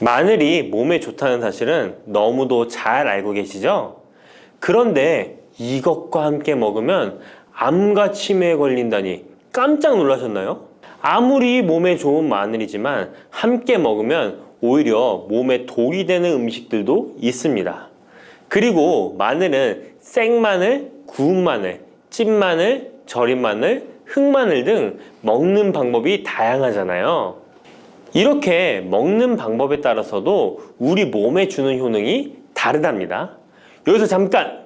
마늘이 몸에 좋다는 사실은 너무도 잘 알고 계시죠? 그런데 이것과 함께 먹으면 암과 치매에 걸린다니 깜짝 놀라셨나요? 아무리 몸에 좋은 마늘이지만 함께 먹으면 오히려 몸에 독이 되는 음식들도 있습니다. 그리고 마늘은 생마늘, 구운 마늘, 찐 마늘, 절인 마늘, 흑마늘 등 먹는 방법이 다양하잖아요. 이렇게 먹는 방법에 따라서도 우리 몸에 주는 효능이 다르답니다. 여기서 잠깐!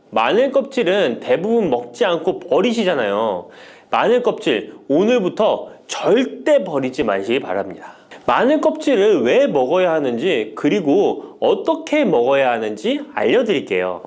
마늘 껍질은 대부분 먹지 않고 버리시잖아요. 마늘 껍질 오늘부터 절대 버리지 마시기 바랍니다. 마늘 껍질을 왜 먹어야 하는지, 그리고 어떻게 먹어야 하는지 알려드릴게요.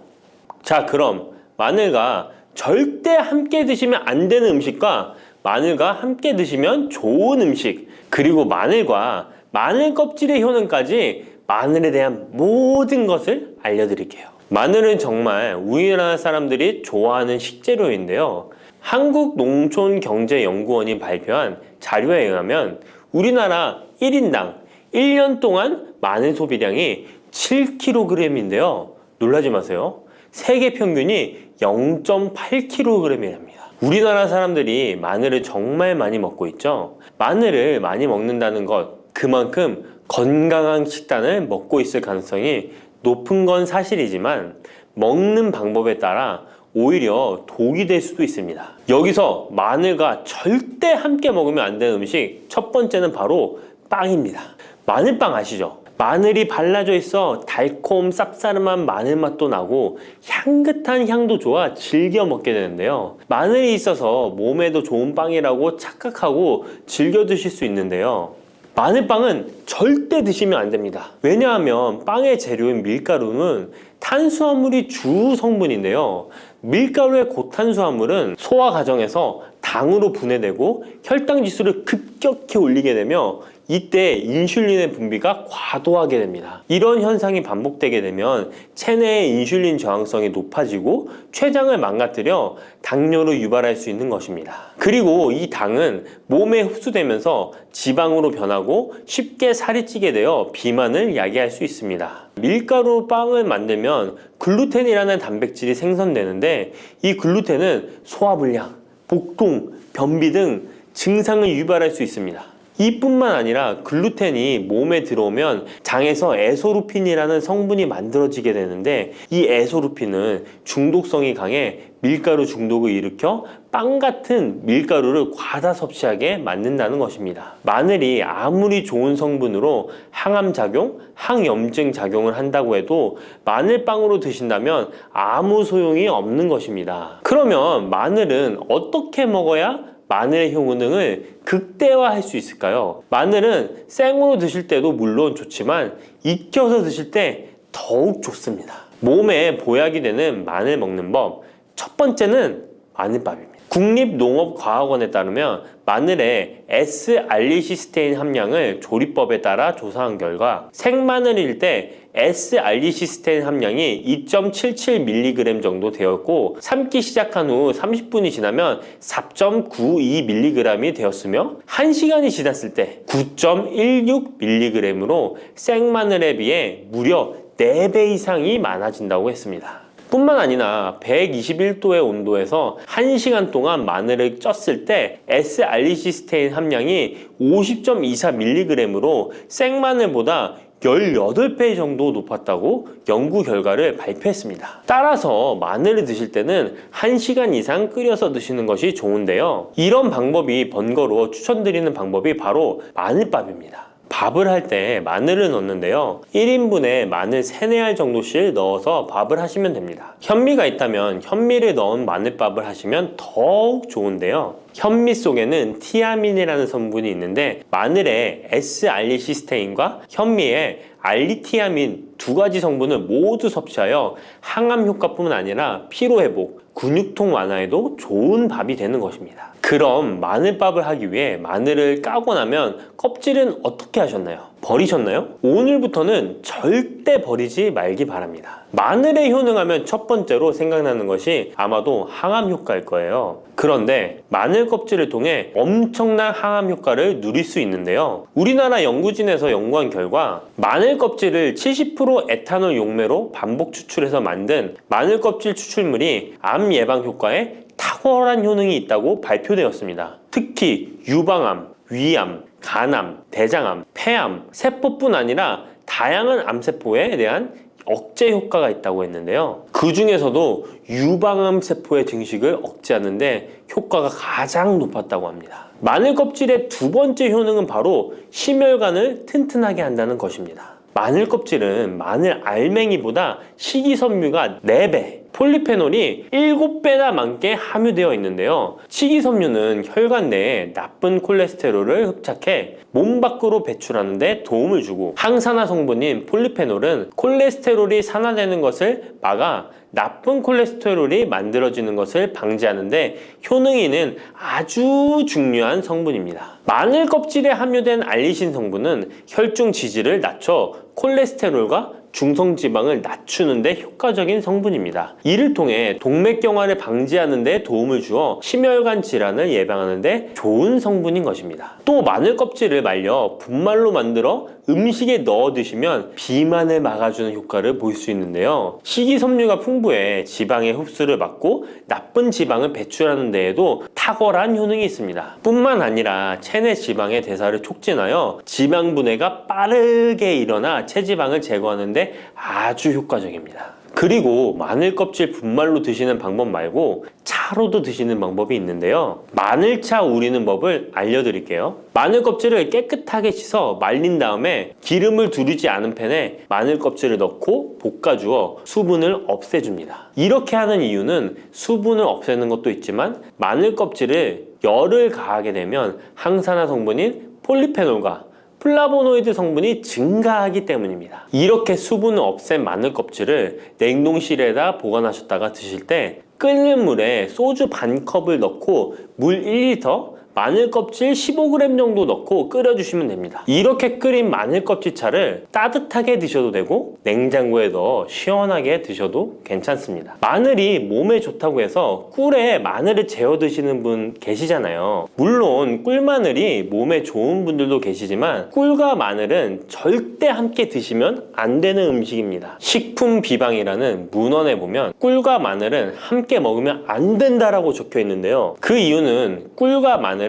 자, 그럼 마늘과 절대 함께 드시면 안 되는 음식과 마늘과 함께 드시면 좋은 음식, 그리고 마늘과 마늘 껍질의 효능까지 마늘에 대한 모든 것을 알려드릴게요. 마늘은 정말 우리나라 사람들이 좋아하는 식재료인데요. 한국농촌경제연구원이 발표한 자료에 의하면 우리나라 1인당 1년 동안 마늘 소비량이 7kg인데요. 놀라지 마세요. 세계 평균이 0.8kg이랍니다. 우리나라 사람들이 마늘을 정말 많이 먹고 있죠. 마늘을 많이 먹는다는 것, 그만큼 건강한 식단을 먹고 있을 가능성이 높은 건 사실이지만 먹는 방법에 따라 오히려 독이 될 수도 있습니다. 여기서 마늘과 절대 함께 먹으면 안 되는 음식 첫 번째는 바로 빵입니다. 마늘빵 아시죠? 마늘이 발라져 있어 달콤 쌉싸름한 마늘 맛도 나고 향긋한 향도 좋아 즐겨 먹게 되는데요. 마늘이 있어서 몸에도 좋은 빵이라고 착각하고 즐겨 드실 수 있는데요. 마늘빵은 절대 드시면 안 됩니다. 왜냐하면 빵의 재료인 밀가루는 탄수화물이 주 성분인데요. 밀가루의 고탄수화물은 소화 과정에서 당으로 분해되고 혈당 지수를 급격히 올리게 되며 이때 인슐린의 분비가 과도하게 됩니다. 이런 현상이 반복되게 되면 체내의 인슐린 저항성이 높아지고 췌장을 망가뜨려 당뇨를 유발할 수 있는 것입니다. 그리고 이 당은 몸에 흡수되면서 지방으로 변하고 쉽게 살이 찌게 되어 비만을 야기할 수 있습니다. 밀가루 빵을 만들면 글루텐이라는 단백질이 생성되는데 이 글루텐은 소화불량, 복통, 변비 등 증상을 유발할 수 있습니다. 이뿐만 아니라 글루텐이 몸에 들어오면 장에서 에소루핀이라는 성분이 만들어지게 되는데 이 에소루핀은 중독성이 강해 밀가루 중독을 일으켜 빵 같은 밀가루를 과다 섭취하게 만든다는 것입니다. 마늘이 아무리 좋은 성분으로 항암작용, 항염증 작용을 한다고 해도 마늘빵으로 드신다면 아무 소용이 없는 것입니다. 그러면 마늘은 어떻게 먹어야 마늘의 효능을 극대화할 수 있을까요? 마늘은 생으로 드실 때도 물론 좋지만 익혀서 드실 때 더욱 좋습니다. 몸에 보약이 되는 마늘 먹는 법, 첫 번째는 마늘밥입니다. 국립농업과학원에 따르면 마늘의 S-알리시스테인 함량을 조리법에 따라 조사한 결과 생마늘일 때 S-알리시스테인 함량이 2.77mg 정도 되었고 삶기 시작한 후 30분이 지나면 4.92mg이 되었으며 1시간이 지났을 때 9.16mg으로 생마늘에 비해 무려 4배 이상이 많아진다고 했습니다. 뿐만 아니라 121도의 온도에서 1시간 동안 마늘을 쪘을 때 S-알리시스테인 함량이 50.24mg으로 생마늘보다 18배 정도 높았다고 연구 결과를 발표했습니다. 따라서 마늘을 드실 때는 1시간 이상 끓여서 드시는 것이 좋은데요. 이런 방법이 번거로워 추천드리는 방법이 바로 마늘밥입니다. 밥을 할 때 마늘을 넣는데요. 1인분에 마늘 3, 4알 정도씩 넣어서 밥을 하시면 됩니다. 현미가 있다면 현미를 넣은 마늘밥을 하시면 더욱 좋은데요. 현미 속에는 티아민이라는 성분이 있는데 마늘의 S-알리시스테인과 현미의 알리티아민 두 가지 성분을 모두 섭취하여 항암 효과뿐만 아니라 피로회복, 근육통 완화에도 좋은 밥이 되는 것입니다. 그럼 마늘밥을 하기 위해 마늘을 까고 나면 껍질은 어떻게 하셨나요? 버리셨나요? 오늘부터는 절대 버리지 말기 바랍니다. 마늘에 효능하면 첫 번째로 생각나는 것이 아마도 항암 효과일 거예요. 그런데 마늘 껍질을 통해 엄청난 항암 효과를 누릴 수 있는데요. 우리나라 연구진에서 연구한 결과 마늘 껍질을 70% 에탄올 용매로 반복 추출해서 만든 마늘 껍질 추출물이 암 예방 효과에 탁월한 효능이 있다고 발표되었습니다. 특히 유방암, 위암, 간암, 대장암, 폐암, 세포뿐 아니라 다양한 암세포에 대한 억제 효과가 있다고 했는데요. 그 중에서도 유방암 세포의 증식을 억제하는 데 효과가 가장 높았다고 합니다. 마늘 껍질의 두 번째 효능은 바로 심혈관을 튼튼하게 한다는 것입니다. 마늘 껍질은 마늘 알맹이보다 식이섬유가 4배, 폴리페놀이 7배나 많게 함유되어 있는데요. 식이섬유는 혈관 내에 나쁜 콜레스테롤을 흡착해 몸 밖으로 배출하는 데 도움을 주고, 항산화 성분인 폴리페놀은 콜레스테롤이 산화되는 것을 막아 나쁜 콜레스테롤이 만들어지는 것을 방지하는 데 효능이 있는 아주 중요한 성분입니다. 마늘 껍질에 함유된 알리신 성분은 혈중 지질을 낮춰 콜레스테롤과 중성지방을 낮추는 데 효과적인 성분입니다. 이를 통해 동맥경화를 방지하는 데 도움을 주어 심혈관 질환을 예방하는 데 좋은 성분인 것입니다. 또 마늘 껍질을 말려 분말로 만들어 음식에 넣어 드시면 비만을 막아주는 효과를 볼 수 있는데요. 식이섬유가 풍부해 지방의 흡수를 막고 나쁜 지방을 배출하는 데에도 탁월한 효능이 있습니다. 뿐만 아니라 체내 지방의 대사를 촉진하여 지방 분해가 빠르게 일어나 체지방을 제거하는 데 아주 효과적입니다. 그리고 마늘 껍질 분말로 드시는 방법 말고 차로도 드시는 방법이 있는데요. 마늘차 우리는 법을 알려드릴게요. 마늘 껍질을 깨끗하게 씻어 말린 다음에 기름을 두르지 않은 팬에 마늘 껍질을 넣고 볶아주어 수분을 없애줍니다. 이렇게 하는 이유는 수분을 없애는 것도 있지만 마늘 껍질을 열을 가하게 되면 항산화 성분인 폴리페놀과 플라보노이드 성분이 증가하기 때문입니다. 이렇게 수분을 없앤 마늘 껍질을 냉동실에다 보관하셨다가 드실 때 끓는 물에 소주 반 컵을 넣고 물 1리터, 마늘 껍질 15g 정도 넣고 끓여주시면 됩니다. 이렇게 끓인 마늘 껍질 차를 따뜻하게 드셔도 되고 냉장고에 넣어 시원하게 드셔도 괜찮습니다. 마늘이 몸에 좋다고 해서 꿀에 마늘을 재워 드시는 분 계시잖아요. 물론 꿀마늘이 몸에 좋은 분들도 계시지만 꿀과 마늘은 절대 함께 드시면 안 되는 음식입니다. 식품 비방이라는 문헌에 보면 꿀과 마늘은 함께 먹으면 안 된다라고 적혀 있는데요. 그 이유는 꿀과 마늘은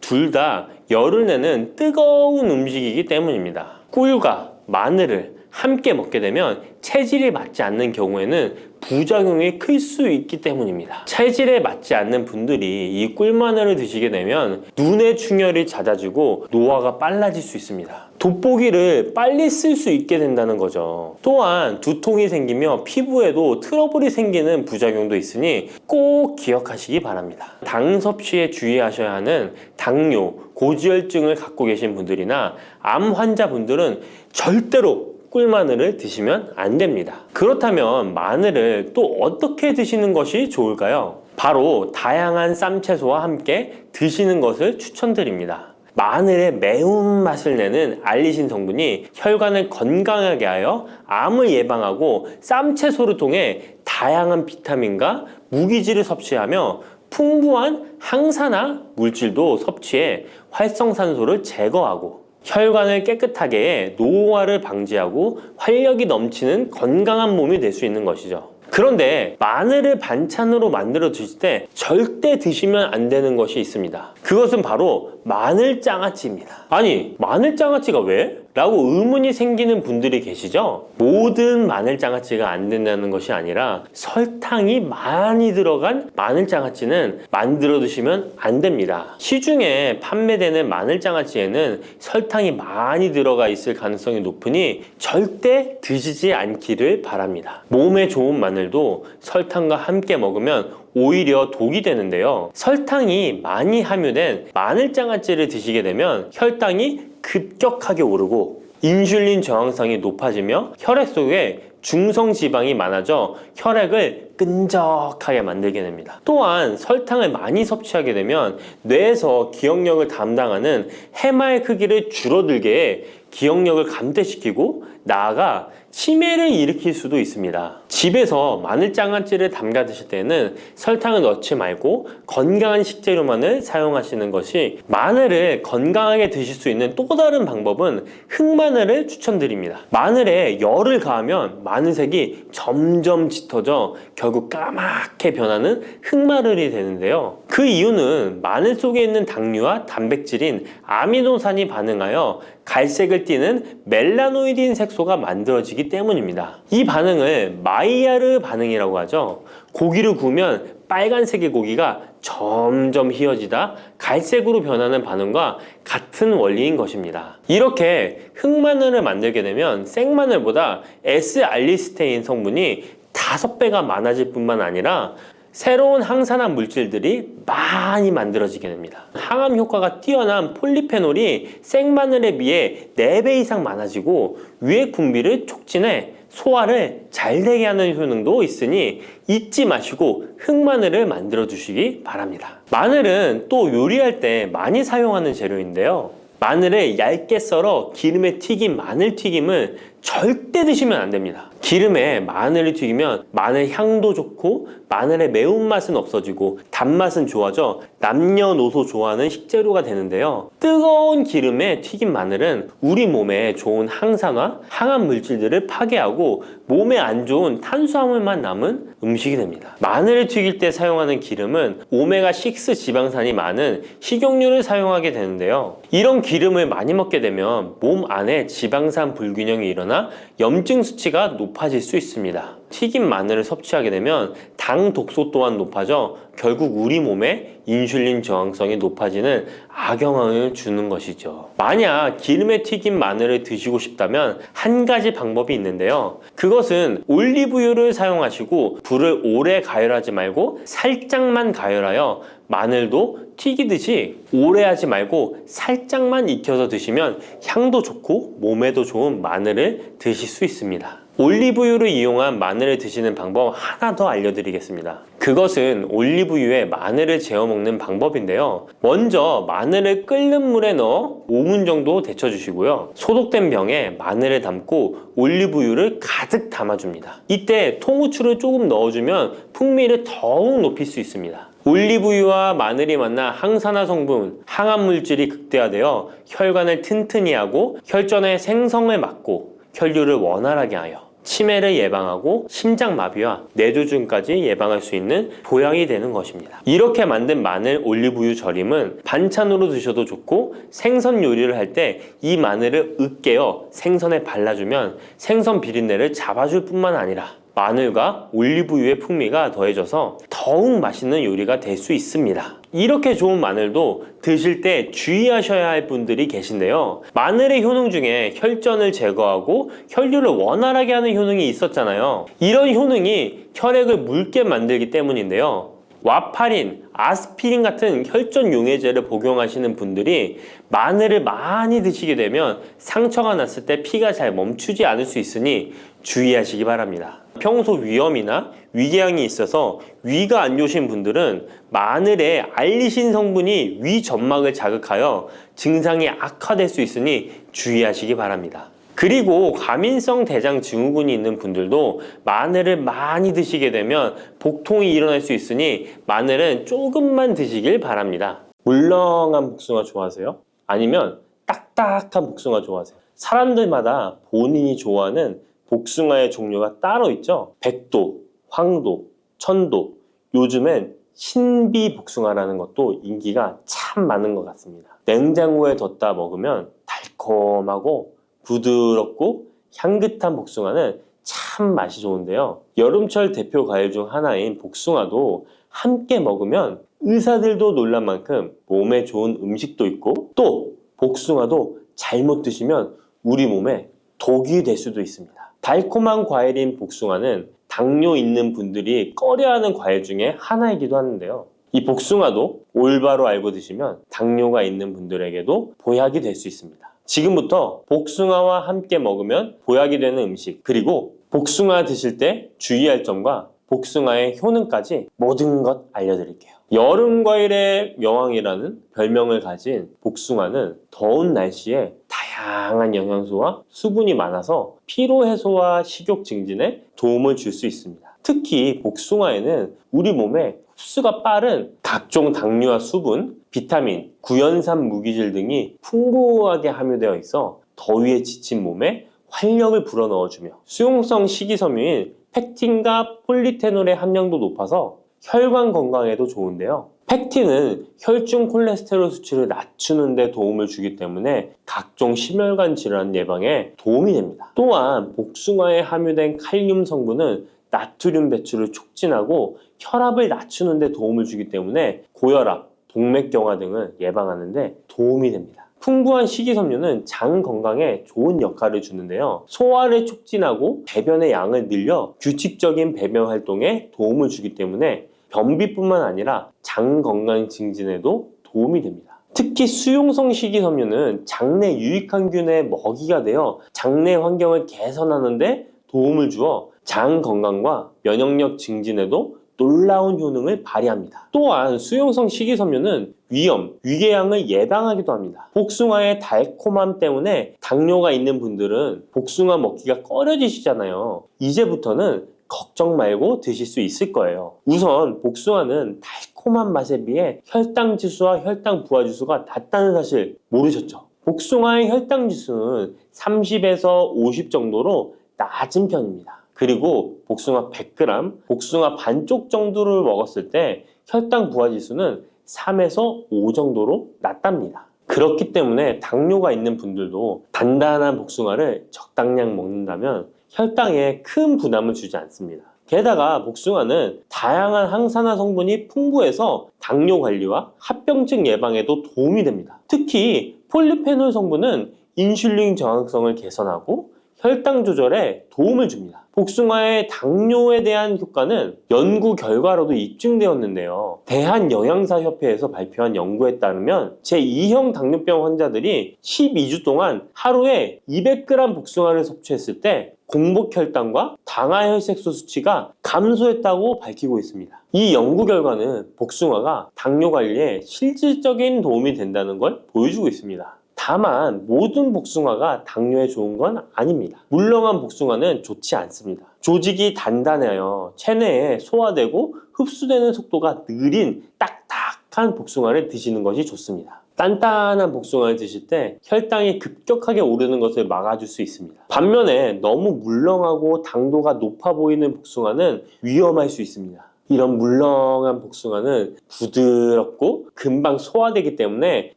둘 다 열을 내는 뜨거운 음식이기 때문입니다. 꿀과 마늘을 함께 먹게 되면 체질이 맞지 않는 경우에는 부작용이 클 수 있기 때문입니다. 체질에 맞지 않는 분들이 이 꿀마늘을 드시게 되면 눈의 충혈이 잦아지고 노화가 빨라질 수 있습니다. 돋보기를 빨리 쓸 수 있게 된다는 거죠. 또한 두통이 생기며 피부에도 트러블이 생기는 부작용도 있으니 꼭 기억하시기 바랍니다. 당 섭취에 주의하셔야 하는 당뇨, 고지혈증을 갖고 계신 분들이나 암 환자분들은 절대로 꿀마늘을 드시면 안 됩니다. 그렇다면 마늘을 또 어떻게 드시는 것이 좋을까요? 바로 다양한 쌈채소와 함께 드시는 것을 추천드립니다. 마늘의 매운맛을 내는 알리신 성분이 혈관을 건강하게 하여 암을 예방하고 쌈채소를 통해 다양한 비타민과 무기질을 섭취하며 풍부한 항산화 물질도 섭취해 활성산소를 제거하고 혈관을 깨끗하게 해 노화를 방지하고 활력이 넘치는 건강한 몸이 될 수 있는 것이죠. 그런데 마늘을 반찬으로 만들어 드실 때 절대 드시면 안 되는 것이 있습니다. 그것은 바로 마늘장아찌입니다. 아니, 마늘장아찌가 왜? 라고 의문이 생기는 분들이 계시죠? 모든 마늘장아찌가 안 된다는 것이 아니라 설탕이 많이 들어간 마늘장아찌는 만들어 드시면 안 됩니다. 시중에 판매되는 마늘장아찌에는 설탕이 많이 들어가 있을 가능성이 높으니 절대 드시지 않기를 바랍니다. 몸에 좋은 마늘도 설탕과 함께 먹으면 오히려 독이 되는데요. 설탕이 많이 함유된 마늘장아찌를 드시게 되면 혈당이 급격하게 오르고 인슐린 저항성이 높아지며 혈액 속에 중성 지방이 많아져 혈액을 끈적하게 만들게 됩니다. 또한 설탕을 많이 섭취하게 되면 뇌에서 기억력을 담당하는 해마의 크기를 줄어들게 해 기억력을 감퇴시키고 나아가 치매를 일으킬 수도 있습니다. 집에서 마늘 장아찌를 담가 드실 때는 설탕을 넣지 말고 건강한 식재료만을 사용하시는 것이, 마늘을 건강하게 드실 수 있는 또 다른 방법은 흑마늘을 추천드립니다. 마늘에 열을 가하면 마늘색이 점점 짙어져 결국 까맣게 변하는 흑마늘이 되는데요. 그 이유는 마늘 속에 있는 당류와 단백질인 아미노산이 반응하여 갈색을 띠는 멜라노이딘 색소가 만들어지기 때문입니다. 이 반응을 마이야르 반응이라고 하죠. 고기를 구우면 빨간색의 고기가 점점 희어지다 갈색으로 변하는 반응과 같은 원리인 것입니다. 이렇게 흑마늘을 만들게 되면 생마늘보다 S알리스테인 성분이 5배가 많아질 뿐만 아니라 새로운 항산화 물질들이 많이 만들어지게 됩니다. 항암 효과가 뛰어난 폴리페놀이 생마늘에 비해 4배 이상 많아지고 위액 분비를 촉진해 소화를 잘 되게 하는 효능도 있으니 잊지 마시고 흑마늘을 만들어 주시기 바랍니다. 마늘은 또 요리할 때 많이 사용하는 재료인데요. 마늘을 얇게 썰어 기름에 튀긴 마늘 튀김을 절대 드시면 안 됩니다. 기름에 마늘을 튀기면 마늘 향도 좋고 마늘의 매운맛은 없어지고 단맛은 좋아져 남녀노소 좋아하는 식재료가 되는데요. 뜨거운 기름에 튀긴 마늘은 우리 몸에 좋은 항산화, 항암 물질들을 파괴하고 몸에 안 좋은 탄수화물만 남은 음식이 됩니다. 마늘을 튀길 때 사용하는 기름은 오메가6 지방산이 많은 식용유를 사용하게 되는데요. 이런 기름을 많이 먹게 되면 몸 안에 지방산 불균형이 일어나 염증 수치가 높아질 수 있습니다. 튀긴 마늘을 섭취하게 되면 당 독소 또한 높아져 결국 우리 몸에 인슐린 저항성이 높아지는 악영향을 주는 것이죠. 만약 기름에 튀긴 마늘을 드시고 싶다면 한 가지 방법이 있는데요. 그것은 올리브유를 사용하시고 불을 오래 가열하지 말고 살짝만 가열하여, 마늘도 튀기듯이 오래 하지 말고 살짝만 익혀서 드시면 향도 좋고 몸에도 좋은 마늘을 드실 수 있습니다. 올리브유를 이용한 마늘을 드시는 방법 하나 더 알려드리겠습니다. 그것은 올리브유에 마늘을 재워 먹는 방법인데요. 먼저 마늘을 끓는 물에 넣어 5분 정도 데쳐주시고요. 소독된 병에 마늘을 담고 올리브유를 가득 담아줍니다. 이때 통후추를 조금 넣어주면 풍미를 더욱 높일 수 있습니다. 올리브유와 마늘이 만나 항산화 성분, 항암 물질이 극대화되어 혈관을 튼튼히 하고 혈전의 생성을 막고 혈류를 원활하게 하여 치매를 예방하고 심장마비와 뇌졸중까지 예방할 수 있는 보약이 되는 것입니다. 이렇게 만든 마늘 올리브유 절임은 반찬으로 드셔도 좋고 생선 요리를 할 때 이 마늘을 으깨어 생선에 발라주면 생선 비린내를 잡아줄 뿐만 아니라 마늘과 올리브유의 풍미가 더해져서 더욱 맛있는 요리가 될 수 있습니다. 이렇게 좋은 마늘도 드실 때 주의하셔야 할 분들이 계신데요. 마늘의 효능 중에 혈전을 제거하고 혈류를 원활하게 하는 효능이 있었잖아요. 이런 효능이 혈액을 묽게 만들기 때문인데요. 와파린, 아스피린 같은 혈전 용해제를 복용하시는 분들이 마늘을 많이 드시게 되면 상처가 났을 때 피가 잘 멈추지 않을 수 있으니 주의하시기 바랍니다. 평소 위염이나 위궤양이 있어서 위가 안 좋으신 분들은 마늘에 알리신 성분이 위 점막을 자극하여 증상이 악화될 수 있으니 주의하시기 바랍니다. 그리고 과민성 대장 증후군이 있는 분들도 마늘을 많이 드시게 되면 복통이 일어날 수 있으니 마늘은 조금만 드시길 바랍니다. 물렁한 복숭아 좋아하세요? 아니면 딱딱한 복숭아 좋아하세요? 사람들마다 본인이 좋아하는 복숭아의 종류가 따로 있죠. 백도, 황도, 천도, 요즘엔 신비 복숭아라는 것도 인기가 참 많은 것 같습니다. 냉장고에 뒀다 먹으면 달콤하고 부드럽고 향긋한 복숭아는 참 맛이 좋은데요. 여름철 대표 과일 중 하나인 복숭아도 함께 먹으면 의사들도 놀란 만큼 몸에 좋은 음식도 있고, 또 복숭아도 잘못 드시면 우리 몸에 독이 될 수도 있습니다. 달콤한 과일인 복숭아는 당뇨 있는 분들이 꺼려하는 과일 중에 하나이기도 하는데요. 이 복숭아도 올바로 알고 드시면 당뇨가 있는 분들에게도 보약이 될 수 있습니다. 지금부터 복숭아와 함께 먹으면 보약이 되는 음식, 그리고 복숭아 드실 때 주의할 점과 복숭아의 효능까지 모든 것 알려드릴게요. 여름 과일의 여왕이라는 별명을 가진 복숭아는 더운 날씨에 다양한 영양소와 수분이 많아서 피로 해소와 식욕 증진에 도움을 줄 수 있습니다. 특히 복숭아에는 우리 몸에 흡수가 빠른 각종 당류와 수분, 비타민, 구연산 무기질 등이 풍부하게 함유되어 있어 더위에 지친 몸에 활력을 불어넣어주며 수용성 식이섬유인 펙틴과 폴리페놀의 함량도 높아서 혈관 건강에도 좋은데요. 펙틴은 혈중 콜레스테롤 수치를 낮추는 데 도움을 주기 때문에 각종 심혈관 질환 예방에 도움이 됩니다. 또한 복숭아에 함유된 칼륨 성분은 나트륨 배출을 촉진하고 혈압을 낮추는 데 도움을 주기 때문에 고혈압, 동맥경화 등을 예방하는 데 도움이 됩니다. 풍부한 식이섬유는 장 건강에 좋은 역할을 주는데요. 소화를 촉진하고 배변의 양을 늘려 규칙적인 배변 활동에 도움을 주기 때문에 변비뿐만 아니라 장 건강 증진에도 도움이 됩니다. 특히 수용성 식이섬유는 장내 유익항균의 먹이가 되어 장내 환경을 개선하는 데 도움을 주어 장 건강과 면역력 증진에도 놀라운 효능을 발휘합니다. 또한 수용성 식이섬유는 위염, 위궤양을 예방하기도 합니다. 복숭아의 달콤함 때문에 당뇨가 있는 분들은 복숭아 먹기가 꺼려지시잖아요. 이제부터는 걱정 말고 드실 수 있을 거예요. 우선 복숭아는 달콤한 맛에 비해 혈당 지수와 혈당 부하 지수가 낮다는 사실 모르셨죠? 복숭아의 혈당 지수는 30에서 50 정도로 낮은 편입니다. 그리고 복숭아 100g, 복숭아 반쪽 정도를 먹었을 때 혈당 부하 지수는 3에서 5 정도로 낮답니다. 그렇기 때문에 당뇨가 있는 분들도 단단한 복숭아를 적당량 먹는다면 혈당에 큰 부담을 주지 않습니다. 게다가 복숭아는 다양한 항산화 성분이 풍부해서 당뇨 관리와 합병증 예방에도 도움이 됩니다. 특히 폴리페놀 성분은 인슐린 저항성을 개선하고 혈당 조절에 도움을 줍니다. 복숭아의 당뇨에 대한 효과는 연구 결과로도 입증되었는데요. 대한영양사협회에서 발표한 연구에 따르면 제2형 당뇨병 환자들이 12주 동안 하루에 200g 복숭아를 섭취했을 때 공복 혈당과 당화혈색소 수치가 감소했다고 밝히고 있습니다. 이 연구 결과는 복숭아가 당뇨 관리에 실질적인 도움이 된다는 걸 보여주고 있습니다. 다만 모든 복숭아가 당뇨에 좋은 건 아닙니다. 물렁한 복숭아는 좋지 않습니다. 조직이 단단해요. 체내에 소화되고 흡수되는 속도가 느린 딱딱한 복숭아를 드시는 것이 좋습니다. 단단한 복숭아를 드실 때 혈당이 급격하게 오르는 것을 막아줄 수 있습니다. 반면에 너무 물렁하고 당도가 높아 보이는 복숭아는 위험할 수 있습니다. 이런 물렁한 복숭아는 부드럽고 금방 소화되기 때문에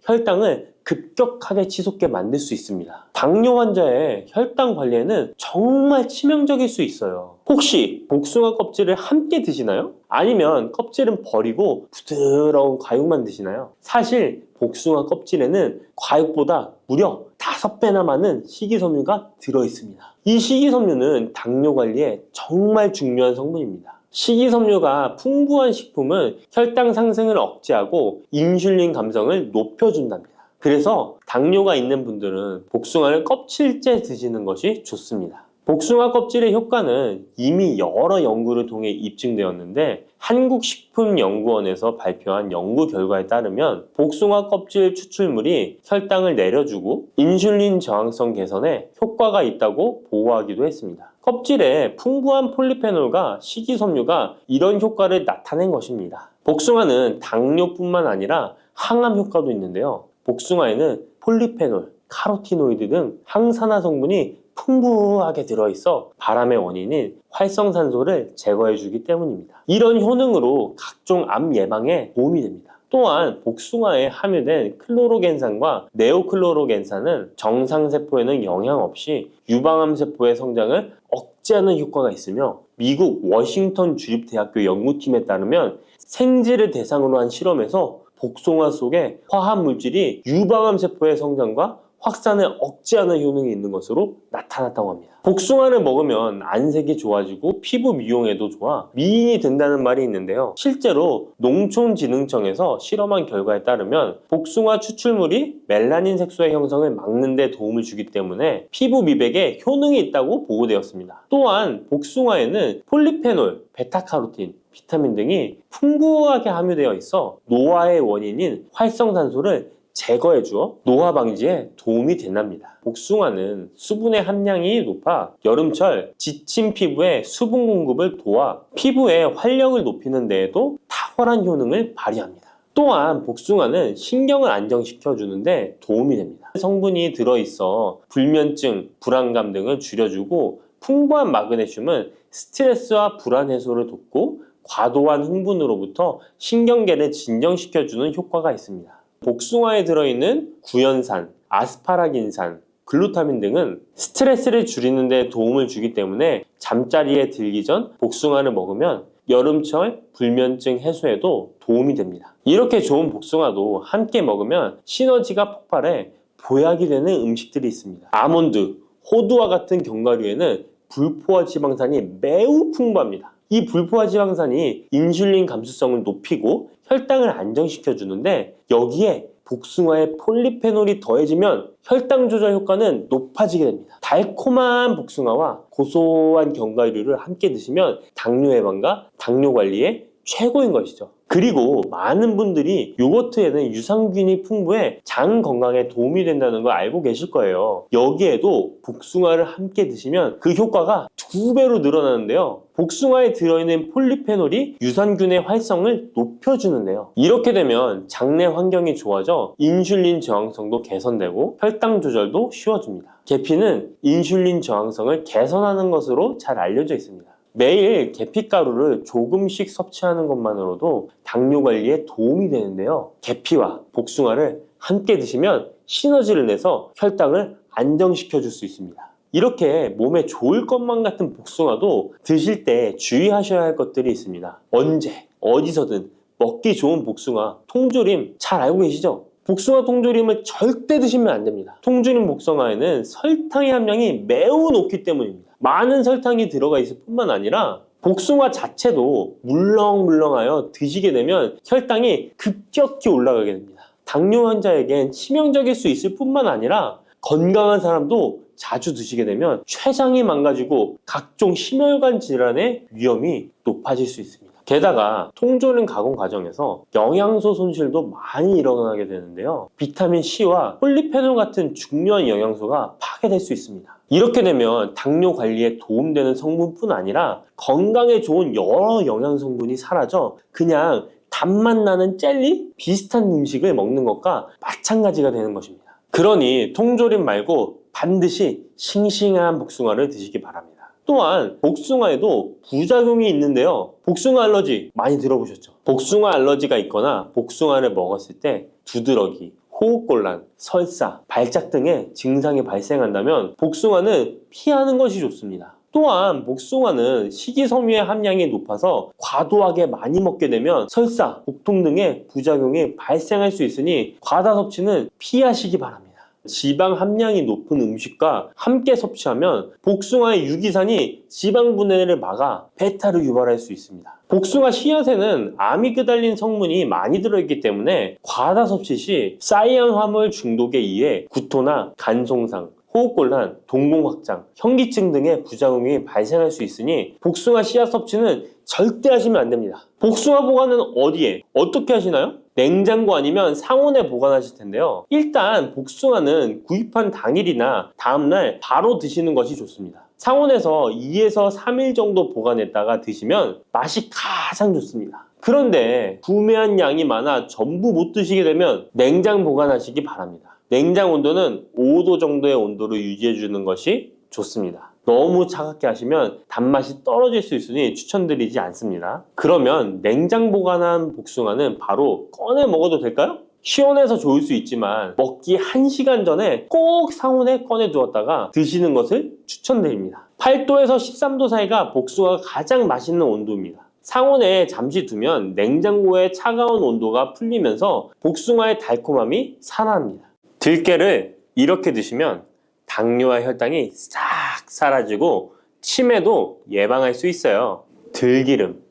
혈당을 급격하게 치솟게 만들 수 있습니다. 당뇨 환자의 혈당 관리에는 정말 치명적일 수 있어요. 혹시 복숭아 껍질을 함께 드시나요? 아니면 껍질은 버리고 부드러운 과육만 드시나요? 사실 복숭아 껍질에는 과육보다 무려 5배나 많은 식이섬유가 들어있습니다. 이 식이섬유는 당뇨 관리에 정말 중요한 성분입니다. 식이섬유가 풍부한 식품은 혈당 상승을 억제하고 인슐린 감성을 높여준답니다. 그래서 당뇨가 있는 분들은 복숭아를 껍질째 드시는 것이 좋습니다. 복숭아 껍질의 효과는 이미 여러 연구를 통해 입증되었는데 한국식품연구원에서 발표한 연구 결과에 따르면 복숭아 껍질 추출물이 혈당을 내려주고 인슐린 저항성 개선에 효과가 있다고 보고하기도 했습니다. 껍질에 풍부한 폴리페놀과 식이섬유가 이런 효과를 나타낸 것입니다. 복숭아는 당뇨뿐만 아니라 항암 효과도 있는데요. 복숭아에는 폴리페놀, 카로티노이드 등 항산화 성분이 풍부하게 들어있어 바람의 원인인 활성산소를 제거해주기 때문입니다. 이런 효능으로 각종 암 예방에 도움이 됩니다. 또한 복숭아에 함유된 클로로겐산과 네오클로로겐산은 정상세포에는 영향 없이 유방암 세포의 성장을 억제하는 효과가 있으며 미국 워싱턴 주립대학교 연구팀에 따르면 생쥐를 대상으로 한 실험에서 복숭아 속의 화합물질이 유방암 세포의 성장과 확산을 억제하는 효능이 있는 것으로 나타났다고 합니다. 복숭아를 먹으면 안색이 좋아지고 피부 미용에도 좋아 미인이 된다는 말이 있는데요. 실제로 농촌진흥청에서 실험한 결과에 따르면 복숭아 추출물이 멜라닌 색소의 형성을 막는 데 도움을 주기 때문에 피부 미백에 효능이 있다고 보고되었습니다. 또한 복숭아에는 폴리페놀, 베타카로틴, 비타민 등이 풍부하게 함유되어 있어 노화의 원인인 활성산소를 제거해 주어 노화 방지에 도움이 된답니다. 복숭아는 수분의 함량이 높아 여름철 지친 피부에 수분 공급을 도와 피부의 활력을 높이는 데에도 탁월한 효능을 발휘합니다. 또한 복숭아는 신경을 안정시켜 주는데 도움이 됩니다. 성분이 들어있어 불면증, 불안감 등을 줄여주고 풍부한 마그네슘은 스트레스와 불안 해소를 돕고 과도한 흥분으로부터 신경계를 진정시켜주는 효과가 있습니다. 복숭아에 들어있는 구연산, 아스파라긴산, 글루타민 등은 스트레스를 줄이는 데 도움을 주기 때문에 잠자리에 들기 전 복숭아를 먹으면 여름철 불면증 해소에도 도움이 됩니다. 이렇게 좋은 복숭아도 함께 먹으면 시너지가 폭발해 보약이 되는 음식들이 있습니다. 아몬드, 호두와 같은 견과류에는 불포화 지방산이 매우 풍부합니다. 이 불포화 지방산이 인슐린 감수성을 높이고 혈당을 안정시켜 주는데 여기에 복숭아에 폴리페놀이 더해지면 혈당 조절 효과는 높아지게 됩니다. 달콤한 복숭아와 고소한 견과류를 함께 드시면 당뇨 예방과 당뇨 관리에 최고인 것이죠. 그리고 많은 분들이 요거트에는 유산균이 풍부해 장 건강에 도움이 된다는 걸 알고 계실 거예요. 여기에도 복숭아를 함께 드시면 그 효과가 2배로 늘어나는데요. 복숭아에 들어있는 폴리페놀이 유산균의 활성을 높여주는데요. 이렇게 되면 장내 환경이 좋아져 인슐린 저항성도 개선되고 혈당 조절도 쉬워집니다. 계피는 인슐린 저항성을 개선하는 것으로 잘 알려져 있습니다. 매일 계피가루를 조금씩 섭취하는 것만으로도 당뇨 관리에 도움이 되는데요. 계피와 복숭아를 함께 드시면 시너지를 내서 혈당을 안정시켜 줄 수 있습니다. 이렇게 몸에 좋을 것만 같은 복숭아도 드실 때 주의하셔야 할 것들이 있습니다. 언제, 어디서든 먹기 좋은 복숭아, 통조림 잘 알고 계시죠? 복숭아 통조림을 절대 드시면 안 됩니다. 통조림 복숭아에는 설탕의 함량이 매우 높기 때문입니다. 많은 설탕이 들어가 있을 뿐만 아니라 복숭아 자체도 물렁물렁하여 드시게 되면 혈당이 급격히 올라가게 됩니다. 당뇨 환자에겐 치명적일 수 있을 뿐만 아니라 건강한 사람도 자주 드시게 되면 췌장이 망가지고 각종 심혈관 질환의 위험이 높아질 수 있습니다. 게다가 통조림 가공 과정에서 영양소 손실도 많이 일어나게 되는데요. 비타민 C와 폴리페놀 같은 중요한 영양소가 파괴될 수 있습니다. 이렇게 되면 당뇨 관리에 도움되는 성분뿐 아니라 건강에 좋은 여러 영양 성분이 사라져 그냥 단맛 나는 젤리? 비슷한 음식을 먹는 것과 마찬가지가 되는 것입니다. 그러니 통조림 말고 반드시 싱싱한 복숭아를 드시기 바랍니다. 또한 복숭아에도 부작용이 있는데요. 복숭아 알러지 많이 들어보셨죠? 복숭아 알러지가 있거나 복숭아를 먹었을 때 두드러기, 호흡곤란, 설사, 발작 등의 증상이 발생한다면 복숭아는 피하는 것이 좋습니다. 또한 복숭아는 식이섬유의 함량이 높아서 과도하게 많이 먹게 되면 설사, 복통 등의 부작용이 발생할 수 있으니 과다 섭취는 피하시기 바랍니다. 지방 함량이 높은 음식과 함께 섭취하면 복숭아의 유기산이 지방 분해를 막아 배탈을 유발할 수 있습니다. 복숭아 씨앗에는 아미그달린 성분이 많이 들어있기 때문에 과다 섭취 시 사이안 화물 중독에 의해 구토나 간 손상, 호흡곤란, 동공 확장, 현기증 등의 부작용이 발생할 수 있으니 복숭아 씨앗 섭취는 절대 하시면 안 됩니다. 복숭아 보관은 어디에? 어떻게 하시나요? 냉장고 아니면 상온에 보관하실 텐데요. 일단 복숭아는 구입한 당일이나 다음날 바로 드시는 것이 좋습니다. 상온에서 2에서 3일 정도 보관했다가 드시면 맛이 가장 좋습니다. 그런데 구매한 양이 많아 전부 못 드시게 되면 냉장 보관하시기 바랍니다. 냉장 온도는 5도 정도의 온도를 유지해 주는 것이 좋습니다. 너무 차갑게 하시면 단맛이 떨어질 수 있으니 추천드리지 않습니다. 그러면 냉장 보관한 복숭아는 바로 꺼내 먹어도 될까요? 시원해서 좋을 수 있지만 먹기 1시간 전에 꼭 상온에 꺼내 두었다가 드시는 것을 추천드립니다. 8도에서 13도 사이가 복숭아가 가장 맛있는 온도입니다. 상온에 잠시 두면 냉장고의 차가운 온도가 풀리면서 복숭아의 달콤함이 살아납니다. 들깨를 이렇게 드시면 당뇨와 혈당이 싹 사라지고 치매도 예방할 수 있어요. 들기름.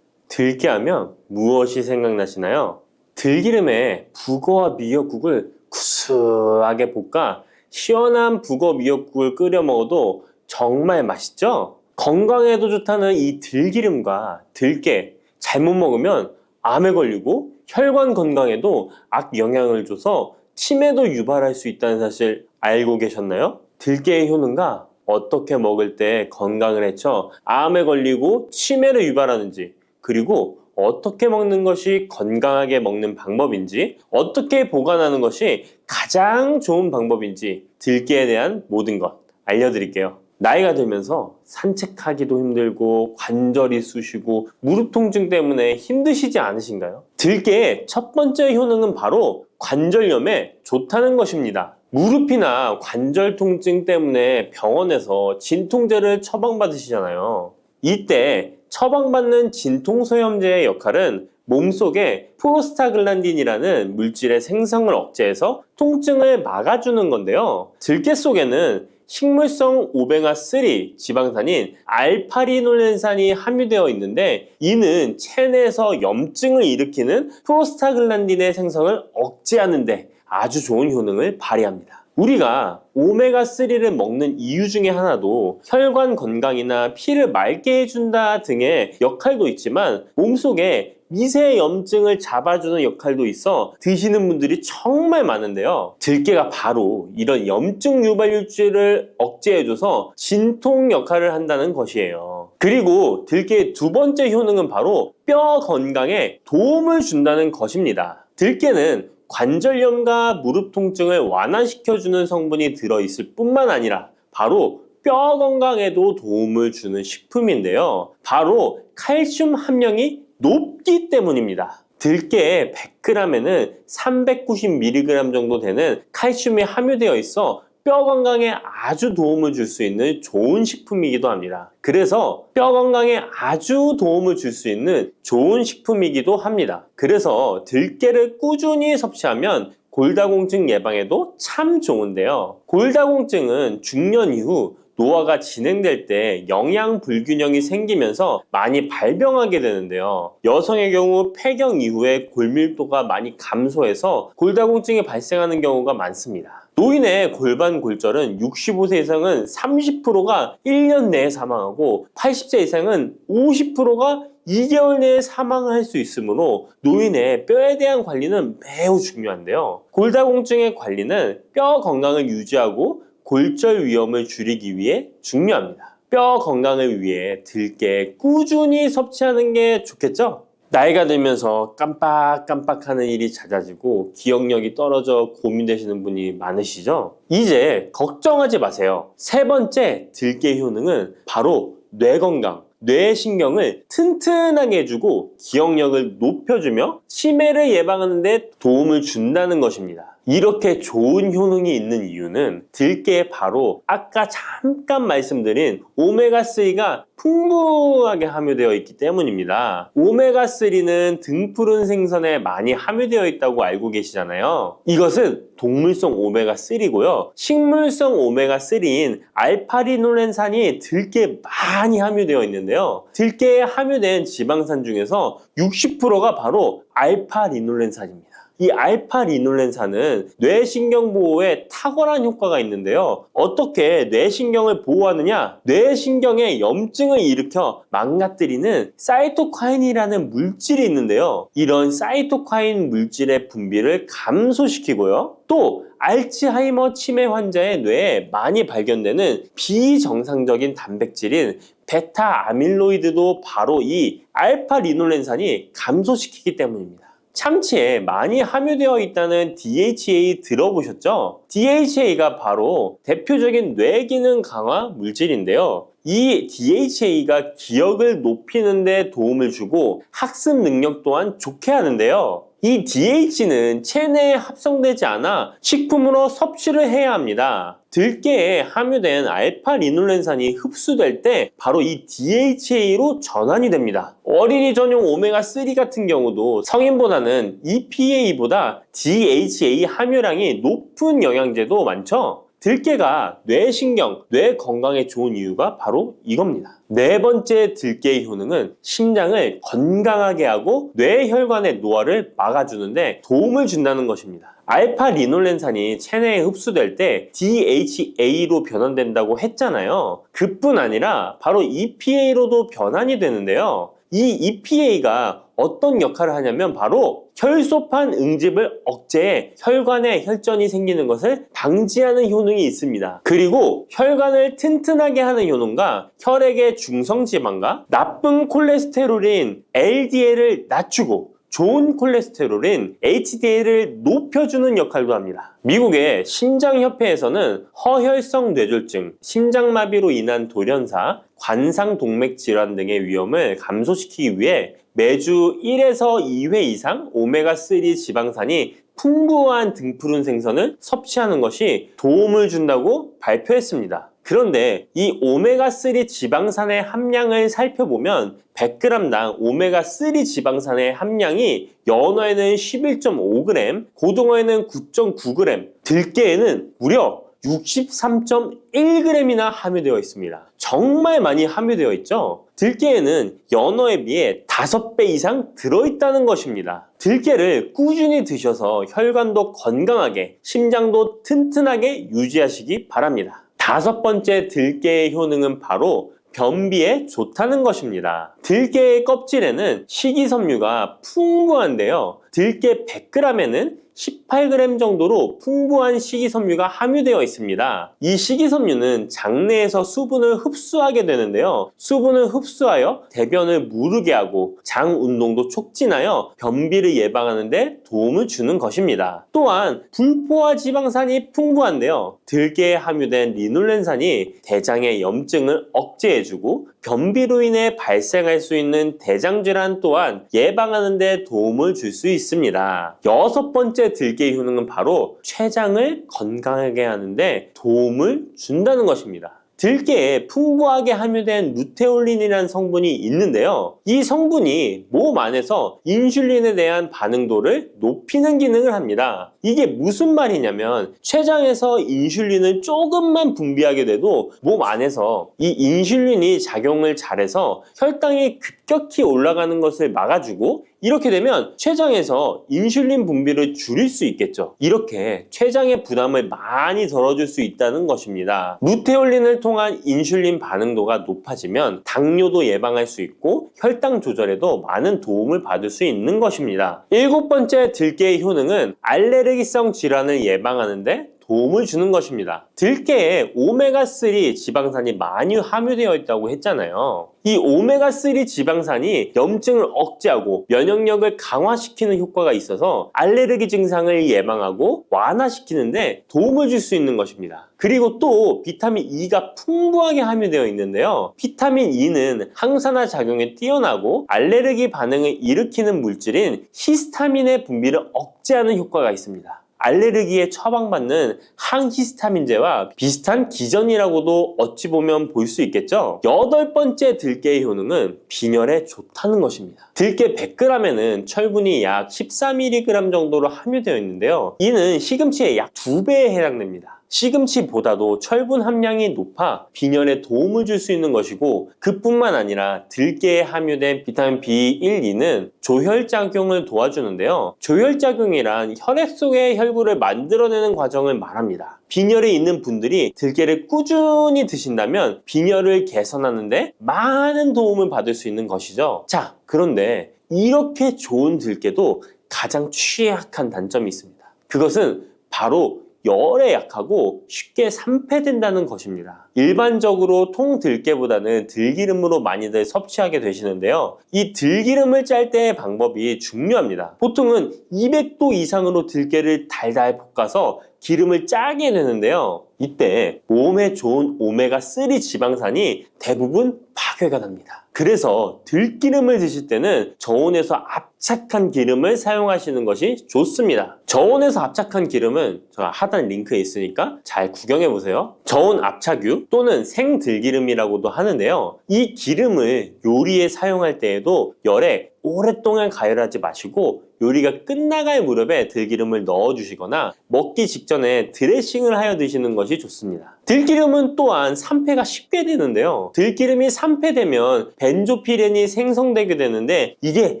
들깨하면 무엇이 생각나시나요? 들기름에 북어와 미역국을 구수하게 볶아 시원한 북어 미역국을 끓여 먹어도 정말 맛있죠? 건강에도 좋다는 이 들기름과 들깨 잘못 먹으면 암에 걸리고 혈관 건강에도 악영향을 줘서 치매도 유발할 수 있다는 사실 알고 계셨나요? 들깨의 효능과 어떻게 먹을 때 건강을 해쳐 암에 걸리고 치매를 유발하는지, 그리고 어떻게 먹는 것이 건강하게 먹는 방법인지, 어떻게 보관하는 것이 가장 좋은 방법인지 들깨에 대한 모든 것 알려드릴게요. 나이가 들면서 산책하기도 힘들고 관절이 쑤시고 무릎 통증 때문에 힘드시지 않으신가요? 들깨의 첫 번째 효능은 바로 관절염에 좋다는 것입니다. 무릎이나 관절 통증 때문에 병원에서 진통제를 처방받으시잖아요. 이때 처방받는 진통소염제의 역할은 몸속에 프로스타글란딘이라는 물질의 생성을 억제해서 통증을 막아주는 건데요. 들깨 속에는 식물성 오메가3 지방산인 알파리놀렌산이 함유되어 있는데, 이는 체내에서 염증을 일으키는 프로스타글란딘의 생성을 억제하는 데 아주 좋은 효능을 발휘합니다. 우리가 오메가3를 먹는 이유 중에 하나도 혈관 건강이나 피를 맑게 해준다 등의 역할도 있지만, 몸속에 미세 염증을 잡아주는 역할도 있어 드시는 분들이 정말 많은데요. 들깨가 바로 이런 염증 유발물질을 억제해줘서 진통 역할을 한다는 것이에요. 그리고 들깨의 두 번째 효능은 바로 뼈 건강에 도움을 준다는 것입니다. 들깨는 관절염과 무릎 통증을 완화시켜주는 성분이 들어있을 뿐만 아니라 바로 뼈 건강에도 도움을 주는 식품인데요. 바로 칼슘 함량이 높기 때문입니다. 들깨의 100g에는 390mg 정도 되는 칼슘이 함유되어 있어 뼈 건강에 아주 도움을 줄 수 있는 좋은 식품이기도 합니다. 그래서 뼈 건강에 아주 도움을 줄 수 있는 좋은 식품이기도 합니다. 그래서 들깨를 꾸준히 섭취하면 골다공증 예방에도 참 좋은데요. 골다공증은 중년 이후 노화가 진행될 때 영양 불균형이 생기면서 많이 발병하게 되는데요. 여성의 경우 폐경 이후에 골밀도가 많이 감소해서 골다공증이 발생하는 경우가 많습니다. 노인의 골반 골절은 65세 이상은 30%가 1년 내에 사망하고 80세 이상은 50%가 2개월 내에 사망을 할 수 있으므로 노인의 뼈에 대한 관리는 매우 중요한데요. 골다공증의 관리는 뼈 건강을 유지하고 골절 위험을 줄이기 위해 중요합니다. 뼈 건강을 위해 들깨 꾸준히 섭취하는 게 좋겠죠? 나이가 들면서 깜빡깜빡하는 일이 잦아지고 기억력이 떨어져 고민되시는 분이 많으시죠? 이제 걱정하지 마세요. 세 번째 들깨 효능은 바로 뇌 건강, 뇌신경을 튼튼하게 해주고 기억력을 높여주며 치매를 예방하는 데 도움을 준다는 것입니다. 이렇게 좋은 효능이 있는 이유는 들깨에 바로 아까 잠깐 말씀드린 오메가3가 풍부하게 함유되어 있기 때문입니다. 오메가3는 등푸른 생선에 많이 함유되어 있다고 알고 계시잖아요. 이것은 동물성 오메가3고요. 식물성 오메가3인 알파리놀렌산이 들깨에 많이 함유되어 있는데요. 들깨에 함유된 지방산 중에서 60%가 바로 알파리놀렌산입니다. 이 알파리놀렌산은 뇌신경 보호에 탁월한 효과가 있는데요. 어떻게 뇌신경을 보호하느냐? 뇌신경에 염증을 일으켜 망가뜨리는 사이토카인이라는 물질이 있는데요. 이런 사이토카인 물질의 분비를 감소시키고요. 또 알츠하이머 치매 환자의 뇌에 많이 발견되는 비정상적인 단백질인 베타 아밀로이드도 바로 이 알파리놀렌산이 감소시키기 때문입니다. 참치에 많이 함유되어 있다는 DHA 들어보셨죠? DHA가 바로 대표적인 뇌기능 강화 물질인데요. 이 DHA가 기억을 높이는 데 도움을 주고 학습 능력 또한 좋게 하는데요. 이 DH는 체내에 합성되지 않아 식품으로 섭취를 해야 합니다. 들깨에 함유된 알파리놀렌산이 흡수될 때 바로 이 DHA로 전환이 됩니다. 어린이 전용 오메가3 같은 경우도 성인보다는 EPA보다 DHA 함유량이 높은 영양제도 많죠. 들깨가 뇌신경, 뇌 건강에 좋은 이유가 바로 이겁니다. 네 번째 들깨의 효능은 심장을 건강하게 하고 뇌혈관의 노화를 막아주는데 도움을 준다는 것입니다. 알파리놀렌산이 체내에 흡수될 때 DHA로 변환된다고 했잖아요. 그뿐 아니라 바로 EPA로도 변환이 되는데요. 이 EPA가 어떤 역할을 하냐면 바로 혈소판 응집을 억제해 혈관에 혈전이 생기는 것을 방지하는 효능이 있습니다. 그리고 혈관을 튼튼하게 하는 효능과 혈액의 중성지방과 나쁜 콜레스테롤인 LDL을 낮추고 좋은 콜레스테롤인 HDL을 높여주는 역할도 합니다. 미국의 심장협회에서는 허혈성 뇌졸중, 심장마비로 인한 돌연사, 관상동맥 질환 등의 위험을 감소시키기 위해 매주 1에서 2회 이상 오메가3 지방산이 풍부한 등푸른 생선을 섭취하는 것이 도움을 준다고 발표했습니다. 그런데 이 오메가3 지방산의 함량을 살펴보면 100g당 오메가3 지방산의 함량이 연어에는 11.5g, 고등어에는 9.9g, 들깨에는 무려 63.1g이나 함유되어 있습니다. 정말 많이 함유되어 있죠? 들깨에는 연어에 비해 5배 이상 들어있다는 것입니다. 들깨를 꾸준히 드셔서 혈관도 건강하게, 심장도 튼튼하게 유지하시기 바랍니다. 5번째 들깨의 효능은 바로 변비에 좋다는 것입니다. 들깨의 껍질에는 식이섬유가 풍부한데요. 들깨 100g에는 18g 정도로 풍부한 식이섬유가 함유되어 있습니다. 이 식이섬유는 장내에서 수분을 흡수하게 되는데요. 수분을 흡수하여 대변을 무르게 하고 장 운동도 촉진하여 변비를 예방하는 데 도움을 주는 것입니다. 또한 불포화 지방산이 풍부한데요. 들깨에 함유된 리놀렌산이 대장의 염증을 억제해주고 변비로 인해 발생할 수 있는 대장질환 또한 예방하는 데 도움을 줄 수 있습니다. 6번째 들깨의 효능은 바로 췌장을 건강하게 하는데 도움을 준다는 것입니다. 들깨에 풍부하게 함유된 루테올린이라는 성분이 있는데요. 이 성분이 몸 안에서 인슐린에 대한 반응도를 높이는 기능을 합니다. 이게 무슨 말이냐면 췌장에서 인슐린을 조금만 분비하게 돼도 몸 안에서 이 인슐린이 작용을 잘해서 혈당이 급격히 올라가는 것을 막아주고 이렇게 되면 췌장에서 인슐린 분비를 줄일 수 있겠죠. 이렇게 췌장의 부담을 많이 덜어줄 수 있다는 것입니다. 루테올린을 통한 인슐린 반응도가 높아지면 당뇨도 예방할 수 있고 혈당 조절에도 많은 도움을 받을 수 있는 것입니다. 7번째 들깨의 효능은 알레르기성 질환을 예방하는데 도움을 주는 것입니다. 들깨에 오메가3 지방산이 많이 함유되어 있다고 했잖아요. 이 오메가3 지방산이 염증을 억제하고 면역력을 강화시키는 효과가 있어서 알레르기 증상을 예방하고 완화시키는데 도움을 줄 수 있는 것입니다. 그리고 또 비타민 E가 풍부하게 함유되어 있는데요. 비타민 E는 항산화 작용에 뛰어나고 알레르기 반응을 일으키는 물질인 히스타민의 분비를 억제하는 효과가 있습니다. 알레르기에 처방받는 항히스타민제와 비슷한 기전이라고도 어찌 보면 볼 수 있겠죠. 8번째 들깨의 효능은 빈혈에 좋다는 것입니다. 들깨 100g에는 철분이 약 14mg 정도로 함유되어 있는데요. 이는 시금치의 약 2배에 해당됩니다. 시금치보다도 철분 함량이 높아 빈혈에 도움을 줄 수 있는 것이고 그뿐만 아니라 들깨에 함유된 비타민 B1, 2는 조혈작용을 도와주는데요. 조혈작용이란 혈액 속의 혈구를 만들어내는 과정을 말합니다. 빈혈이 있는 분들이 들깨를 꾸준히 드신다면 빈혈을 개선하는데 많은 도움을 받을 수 있는 것이죠. 자, 그런데 이렇게 좋은 들깨도 가장 취약한 단점이 있습니다. 그것은 바로 열에 약하고 쉽게 산패된다는 것입니다. 일반적으로 통들깨보다는 들기름으로 많이들 섭취하게 되시는데요. 이 들기름을 짤 때의 방법이 중요합니다. 보통은 200도 이상으로 들깨를 달달 볶아서 기름을 짜게 되는데요. 이때 몸에 좋은 오메가3 지방산이 대부분 파괴가 됩니다. 그래서 들기름을 드실 때는 저온에서 압착한 기름을 사용하시는 것이 좋습니다. 저온에서 압착한 기름은 제가 하단 링크에 있으니까 잘 구경해 보세요. 저온 압착유 또는 생들기름이라고도 하는데요. 이 기름을 요리에 사용할 때에도 열에 오랫동안 가열하지 마시고 요리가 끝나갈 무렵에 들기름을 넣어주시거나 먹기 직전에 드레싱을 하여 드시는 것이 좋습니다. 들기름은 또한 산패가 쉽게 되는데요. 들기름이 산패되면 벤조피렌이 생성되게 되는데 이게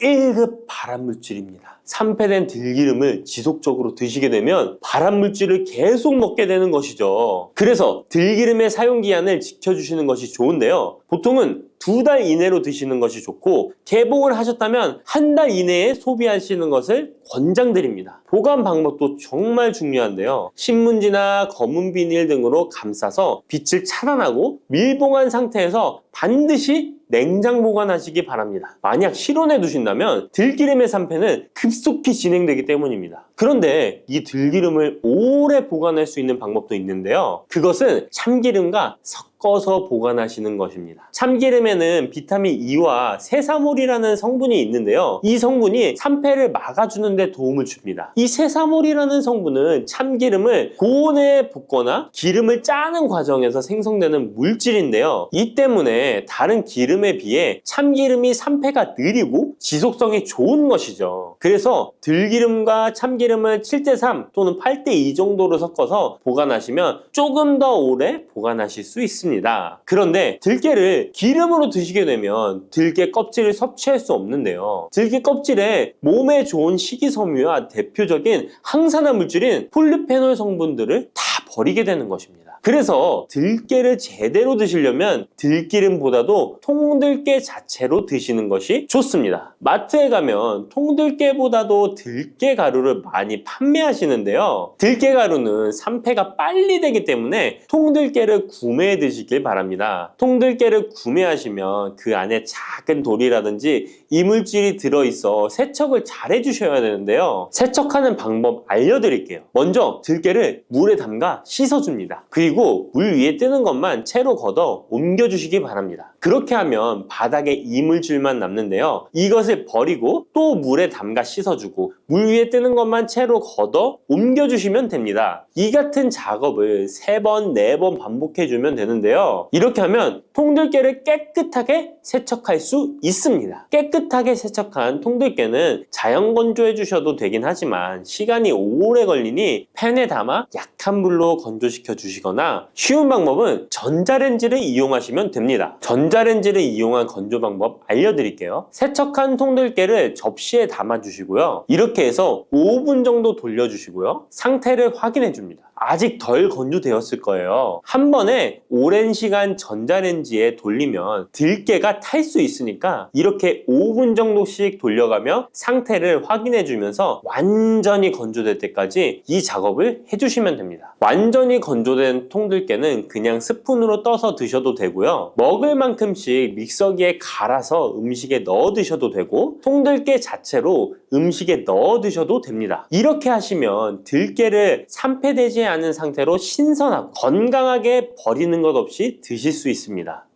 1급 발암물질입니다. 산패된 들기름을 지속적으로 드시게 되면 발암물질을 계속 먹게 되는 것이죠. 그래서 들기름의 사용기한을 지켜주시는 것이 좋은데요. 보통은 2달 이내로 드시는 것이 좋고 개봉을 하셨다면 1달 이내에 소비하시는 것을 권장드립니다. 보관 방법도 정말 중요한데요. 신문지나 검은 비닐 등으로 감싸서 빛을 차단하고 밀봉한 상태에서 반드시 냉장 보관하시기 바랍니다. 만약 실온에 두신다면 들기름의 산패는 급속히 진행되기 때문입니다. 그런데 이 들기름을 오래 보관할 수 있는 방법도 있는데요. 그것은 참기름과 섞어서 보관하시는 것입니다. 참기름에는 비타민 E와 세사몰이라는 성분이 있는데요. 이 성분이 산패를 막아주는 데 도움을 줍니다. 이 세사몰이라는 성분은 참기름을 고온에 볶거나 기름을 짜는 과정에서 생성되는 물질인데요. 이 때문에 다른 기름에 비해 참기름이 산패가 느리고 지속성이 좋은 것이죠. 그래서 들기름과 참기름을 7:3 또는 8:2 정도로 섞어서 보관하시면 조금 더 오래 보관하실 수 있습니다. 그런데 들깨를 기름으로 드시게 되면 들깨 껍질을 섭취할 수 없는데요. 들깨 껍질에 몸에 좋은 식이섬유와 대표적인 항산화 물질인 폴리페놀 성분들을 다 버리게 되는 것입니다. 그래서 들깨를 제대로 드시려면 들기름보다도 통들깨 자체로 드시는 것이 좋습니다. 마트에 가면 통들깨보다도 들깨 가루를 많이 판매하시는데요. 들깨 가루는 산패가 빨리 되기 때문에 통들깨를 구매해 드시길 바랍니다. 통들깨를 구매하시면 그 안에 작은 돌이라든지 이물질이 들어있어 세척을 잘 해주셔야 되는데요. 세척하는 방법 알려드릴게요. 먼저 들깨를 물에 담가 씻어줍니다. 그리고 물 위에 뜨는 것만 채로 걷어 옮겨주시기 바랍니다. 그렇게 하면 바닥에 이물질만 남는데요. 이것을 버리고 또 물에 담가 씻어주고 물 위에 뜨는 것만 채로 걷어 옮겨주시면 됩니다. 이 같은 작업을 3번, 4번 반복해주면 되는데요. 이렇게 하면 통들깨를 깨끗하게 세척할 수 있습니다. 깨끗하게 세척한 통들깨는 자연 건조해 주셔도 되긴 하지만 시간이 오래 걸리니 팬에 담아 약한 불로 건조시켜 주시거나 쉬운 방법은 전자레인지를 이용하시면 됩니다. 전자레인지를 이용한 건조 방법 알려드릴게요. 세척한 통들깨를 접시에 담아 주시고요. 이렇게 해서 5분 정도 돌려주시고요. 상태를 확인해 줍니다. 아직 덜 건조되었을 거예요. 한 번에 오랜 시간 전자레인지에 돌리면 들깨가 탈 수 있으니까 이렇게 5분 정도씩 돌려가며 상태를 확인해 주면서 완전히 건조될 때까지 이 작업을 해주시면 됩니다. 완전히 건조된 통들깨는 그냥 스푼으로 떠서 드셔도 되고요. 먹을 만큼씩 믹서기에 갈아서 음식에 넣어 드셔도 되고 통들깨 자체로 음식에 넣어 드셔도 됩니다. 이렇게 하시면 들깨를 산패되지 않은 상태로 신선하고 건강하게 버리는 것 없이 드실 수 있습니다.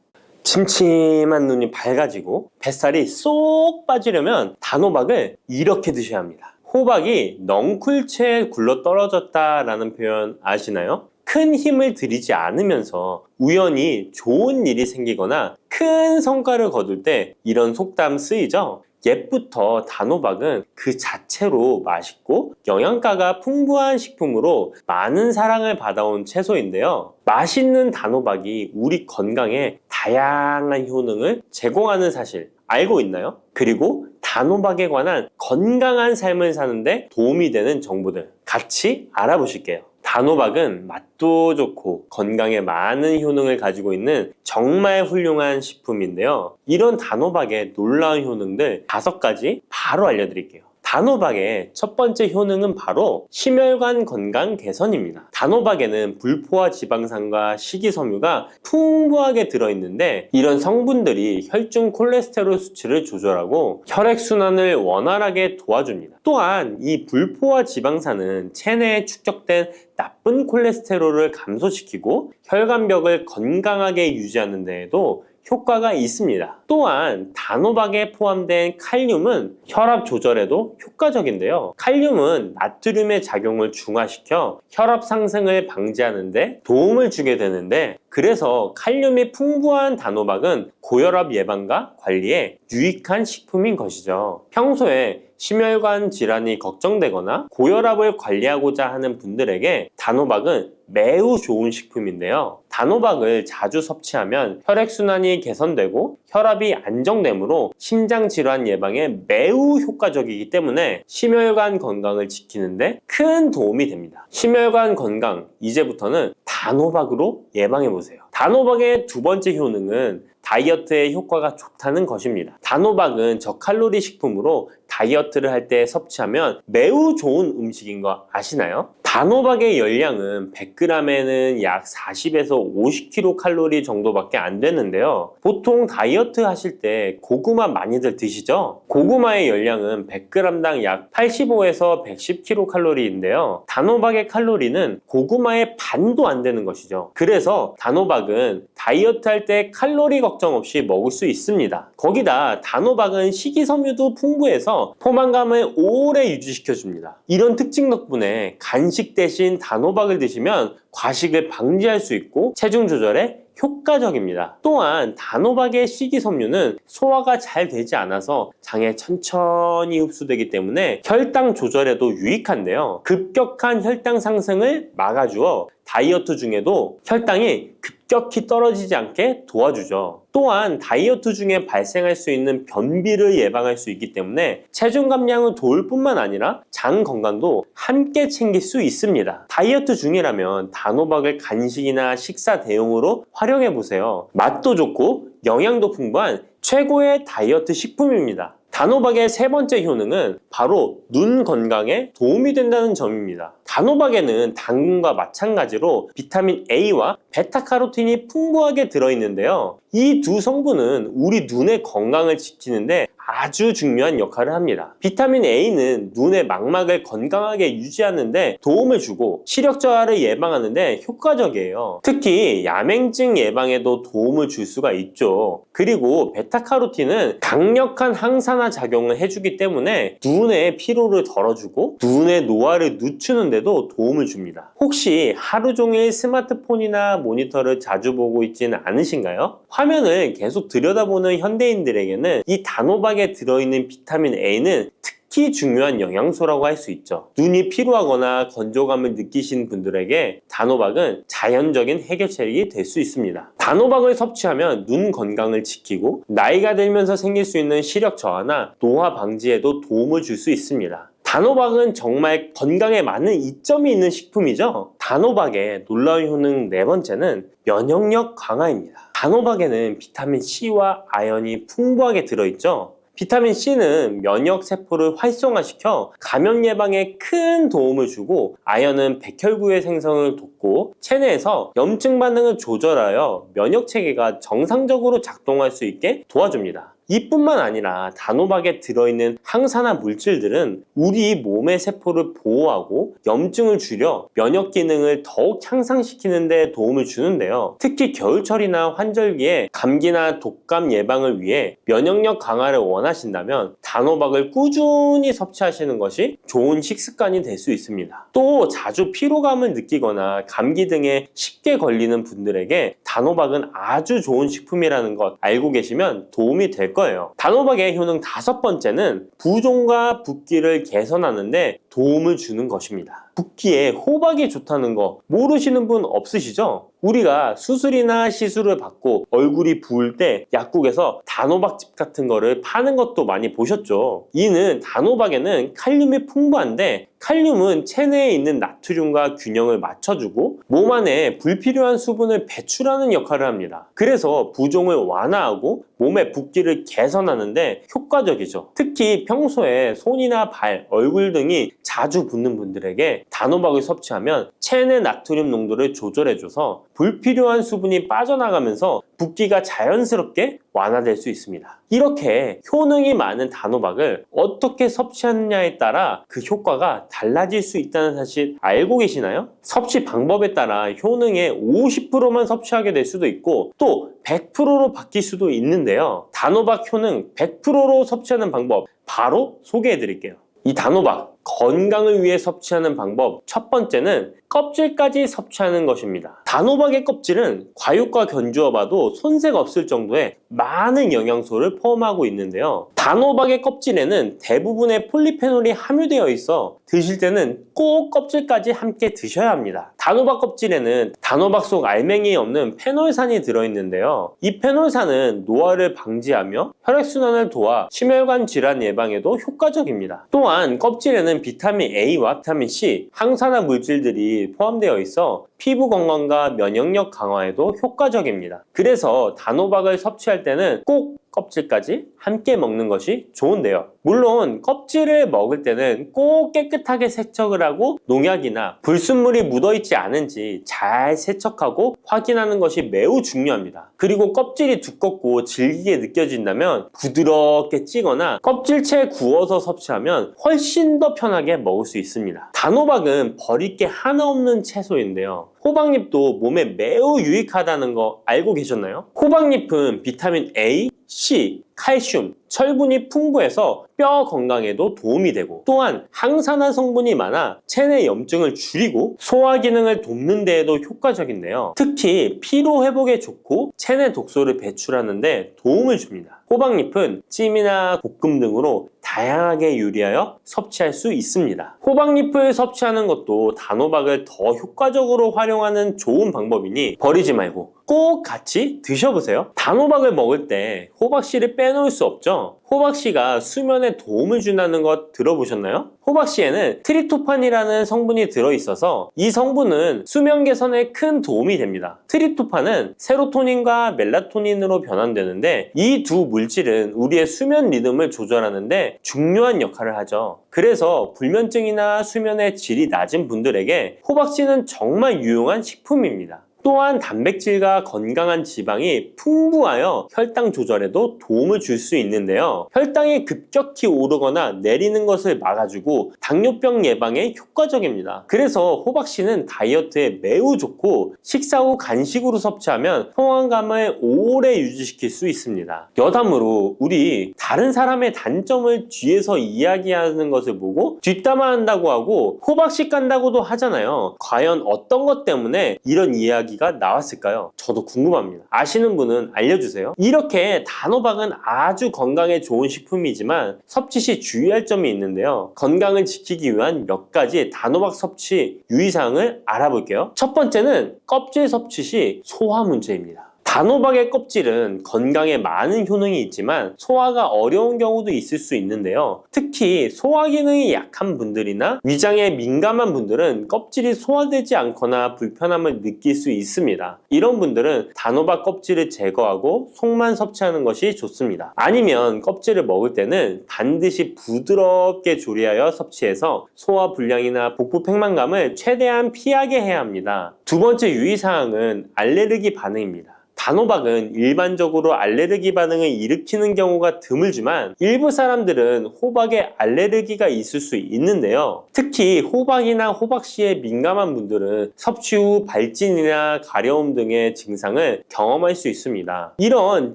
침침한 눈이 밝아지고 뱃살이 쏙 빠지려면 단호박을 이렇게 드셔야 합니다. 호박이 넝쿨채에 굴러 떨어졌다라는 표현 아시나요? 큰 힘을 들이지 않으면서 우연히 좋은 일이 생기거나 큰 성과를 거둘 때 이런 속담 쓰이죠? 옛부터 단호박은 그 자체로 맛있고 영양가가 풍부한 식품으로 많은 사랑을 받아온 채소인데요. 맛있는 단호박이 우리 건강에 다양한 효능을 제공하는 사실 알고 있나요? 그리고 단호박에 관한 건강한 삶을 사는데 도움이 되는 정보들 같이 알아보실게요. 단호박은 맛도 좋고 건강에 많은 효능을 가지고 있는 정말 훌륭한 식품인데요. 이런 단호박의 놀라운 효능들 5가지 바로 알려드릴게요. 단호박의 첫 번째 효능은 바로 심혈관 건강 개선입니다. 단호박에는 불포화 지방산과 식이섬유가 풍부하게 들어있는데 이런 성분들이 혈중 콜레스테롤 수치를 조절하고 혈액순환을 원활하게 도와줍니다. 또한 이 불포화 지방산은 체내에 축적된 나쁜 콜레스테롤을 감소시키고 혈관벽을 건강하게 유지하는 데에도 효과가 있습니다. 또한 단호박에 포함된 칼륨은 혈압 조절에도 효과적인데요. 칼륨은 나트륨의 작용을 중화시켜 혈압 상승을 방지하는 데 도움을 주게 되는데, 그래서 칼륨이 풍부한 단호박은 고혈압 예방과 관리에 유익한 식품인 것이죠. 평소에 심혈관 질환이 걱정되거나 고혈압을 관리하고자 하는 분들에게 단호박은 매우 좋은 식품인데요. 단호박을 자주 섭취하면 혈액순환이 개선되고 혈압이 안정되므로 심장질환 예방에 매우 효과적이기 때문에 심혈관 건강을 지키는데 큰 도움이 됩니다. 심혈관 건강, 이제부터는 단호박으로 예방해보세요. 단호박의 두 번째 효능은 다이어트에 효과가 좋다는 것입니다. 단호박은 저칼로리 식품으로 다이어트를 할 때 섭취하면 매우 좋은 음식인 거 아시나요? 단호박의 열량은 100g에는 약 40에서 50kcal 정도밖에 안 되는데요. 보통 다이어트 하실 때 고구마 많이들 드시죠? 고구마의 열량은 100g당 약 85에서 110kcal인데요. 단호박의 칼로리는 고구마의 반도 안 되는 것이죠. 그래서 단호박은 다이어트 할 때 칼로리 걱정 없이 먹을 수 있습니다. 거기다 단호박은 식이섬유도 풍부해서 포만감을 오래 유지시켜줍니다. 이런 특징 덕분에 간식 대신 단호박을 드시면 과식을 방지할 수 있고 체중 조절에 효과적입니다. 또한 단호박의 식이섬유는 소화가 잘 되지 않아서 장에 천천히 흡수되기 때문에 혈당 조절에도 유익한데요. 급격한 혈당 상승을 막아주어 다이어트 중에도 혈당이 급격히 떨어지지 않게 도와주죠. 또한 다이어트 중에 발생할 수 있는 변비를 예방할 수 있기 때문에 체중 감량을 도울 뿐만 아니라 장 건강도 함께 챙길 수 있습니다. 다이어트 중이라면 단호박을 간식이나 식사 대용으로 활용해 보세요. 맛도 좋고 영양도 풍부한 최고의 다이어트 식품입니다. 단호박의 세 번째 효능은 바로 눈 건강에 도움이 된다는 점입니다. 단호박에는 당근과 마찬가지로 비타민 A와 베타카로틴이 풍부하게 들어있는데요. 이 두 성분은 우리 눈의 건강을 지키는데 아주 중요한 역할을 합니다. 비타민 A는 눈의 망막을 건강하게 유지하는 데 도움을 주고 시력 저하를 예방하는 데 효과적이에요. 특히 야맹증 예방에도 도움을 줄 수가 있죠. 그리고 베타카로틴은 강력한 항산화 작용을 해주기 때문에 눈의 피로를 덜어주고 눈의 노화를 늦추는 데도 도움을 줍니다. 혹시 하루 종일 스마트폰이나 모니터를 자주 보고 있지는 않으신가요? 화면을 계속 들여다보는 현대인들에게는 이 단호박에 들어있는 비타민 A는 특히 중요한 영양소라고 할 수 있죠. 눈이 피로하거나 건조감을 느끼신 분들에게 단호박은 자연적인 해결책이 될 수 있습니다. 단호박을 섭취하면 눈 건강을 지키고 나이가 들면서 생길 수 있는 시력 저하나 노화 방지에도 도움을 줄 수 있습니다. 단호박은 정말 건강에 많은 이점이 있는 식품이죠. 단호박의 놀라운 효능 네 번째는 면역력 강화입니다. 단호박에는 비타민 C와 아연이 풍부하게 들어있죠. 비타민 C는 면역 세포를 활성화시켜 감염 예방에 큰 도움을 주고, 아연은 백혈구의 생성을 돕고 체내에서 염증 반응을 조절하여 면역 체계가 정상적으로 작동할 수 있게 도와줍니다. 이뿐만 아니라 단호박에 들어있는 항산화 물질들은 우리 몸의 세포를 보호하고 염증을 줄여 면역 기능을 더욱 향상시키는 데 도움을 주는데요. 특히 겨울철이나 환절기에 감기나 독감 예방을 위해 면역력 강화를 원하신다면 단호박을 꾸준히 섭취하시는 것이 좋은 식습관이 될 수 있습니다. 또 자주 피로감을 느끼거나 감기 등에 쉽게 걸리는 분들에게 단호박은 아주 좋은 식품이라는 것 알고 계시면 도움이 될 거예요. 단호박의 효능 다섯 번째는 부종과 붓기를 개선하는데 도움을 주는 것입니다. 붓기에 호박이 좋다는 거 모르시는 분 없으시죠? 우리가 수술이나 시술을 받고 얼굴이 부을 때 약국에서 단호박즙 같은 거를 파는 것도 많이 보셨죠? 이는 단호박에는 칼륨이 풍부한데, 칼륨은 체내에 있는 나트륨과 균형을 맞춰주고 몸 안에 불필요한 수분을 배출하는 역할을 합니다. 그래서 부종을 완화하고 몸의 붓기를 개선하는데 효과적이죠. 특히 평소에 손이나 발, 얼굴 등이 자주 붓는 분들에게 단호박을 섭취하면 체내 나트륨 농도를 조절해줘서 불필요한 수분이 빠져나가면서 붓기가 자연스럽게 완화될 수 있습니다. 이렇게 효능이 많은 단호박을 어떻게 섭취하느냐에 따라 그 효과가 달라질 수 있다는 사실 알고 계시나요? 섭취 방법에 따라 효능의 50%만 섭취하게 될 수도 있고 또 100%로 바뀔 수도 있는데요. 단호박 효능 100%로 섭취하는 방법 바로 소개해 드릴게요. 이 단호박 건강을 위해 섭취하는 방법 첫 번째는 껍질까지 섭취하는 것입니다. 단호박의 껍질은 과육과 견주어 봐도 손색 없을 정도의 많은 영양소를 포함하고 있는데요. 단호박의 껍질에는 대부분의 폴리페놀이 함유되어 있어 드실 때는 꼭 껍질까지 함께 드셔야 합니다. 단호박 껍질에는 단호박 속 알맹이에 없는 페놀산이 들어있는데요. 이 페놀산은 노화를 방지하며 혈액순환을 도와 심혈관 질환 예방에도 효과적입니다. 또한 껍질에는 비타민 A와 비타민 C, 항산화 물질들이 포함되어 있어 피부 건강과 면역력 강화에도 효과적입니다. 그래서 단호박을 섭취할 때는 꼭 껍질까지 함께 먹는 것이 좋은데요. 물론 껍질을 먹을 때는 꼭 깨끗하게 세척을 하고 농약이나 불순물이 묻어있지 않은지 잘 세척하고 확인하는 것이 매우 중요합니다. 그리고 껍질이 두껍고 질기게 느껴진다면 부드럽게 찌거나 껍질째 구워서 섭취하면 훨씬 더 편하게 먹을 수 있습니다. 단호박은 버릴 게 하나 없는 채소인데요. 호박잎도 몸에 매우 유익하다는 거 알고 계셨나요? 호박잎은 비타민 A, C, 칼슘, 철분이 풍부해서 뼈 건강에도 도움이 되고 또한 항산화 성분이 많아 체내 염증을 줄이고 소화 기능을 돕는 데에도 효과적인데요. 특히 피로 회복에 좋고 체내 독소를 배출하는 데 도움을 줍니다. 호박잎은 찜이나 볶음 등으로 다양하게 요리하여 섭취할 수 있습니다. 호박잎을 섭취하는 것도 단호박을 더 효과적으로 활용하는 좋은 방법이니 버리지 말고 꼭 같이 드셔보세요. 단호박을 먹을 때 호박씨를 빼놓을 수 없죠. 호박씨가 수면에 도움을 준다는 것 들어보셨나요? 호박씨에는 트립토판이라는 성분이 들어있어서 이 성분은 수면 개선에 큰 도움이 됩니다. 트립토판은 세로토닌과 멜라토닌으로 변환되는데 이 두 물질은 우리의 수면 리듬을 조절하는데 중요한 역할을 하죠. 그래서 불면증이나 수면의 질이 낮은 분들에게 호박씨는 정말 유용한 식품입니다. 또한 단백질과 건강한 지방이 풍부하여 혈당 조절에도 도움을 줄 수 있는데요. 혈당이 급격히 오르거나 내리는 것을 막아주고 당뇨병 예방에 효과적입니다. 그래서 호박씨는 다이어트에 매우 좋고 식사 후 간식으로 섭취하면 포만감을 오래 유지시킬 수 있습니다. 여담으로 우리 다른 사람의 단점을 뒤에서 이야기하는 것을 보고 뒷담화한다고 하고 호박씨 깐다고도 하잖아요. 과연 어떤 것 때문에 이런 이야기가 나왔을까요? 저도 궁금합니다. 아시는 분은 알려주세요. 이렇게 단호박은 아주 건강에 좋은 식품이지만 섭취 시 주의할 점이 있는데요. 건강을 지키기 위한 몇 가지 단호박 섭취 유의사항을 알아볼게요. 첫 번째는 껍질 섭취 시 소화 문제입니다. 단호박의 껍질은 건강에 많은 효능이 있지만 소화가 어려운 경우도 있을 수 있는데요. 특히 소화 기능이 약한 분들이나 위장에 민감한 분들은 껍질이 소화되지 않거나 불편함을 느낄 수 있습니다. 이런 분들은 단호박 껍질을 제거하고 속만 섭취하는 것이 좋습니다. 아니면 껍질을 먹을 때는 반드시 부드럽게 조리하여 섭취해서 소화 불량이나 복부 팽만감을 최대한 피하게 해야 합니다. 두 번째 유의사항은 알레르기 반응입니다. 단호박은 일반적으로 알레르기 반응을 일으키는 경우가 드물지만 일부 사람들은 호박에 알레르기가 있을 수 있는데요. 특히 호박이나 호박씨에 민감한 분들은 섭취 후 발진이나 가려움 등의 증상을 경험할 수 있습니다. 이런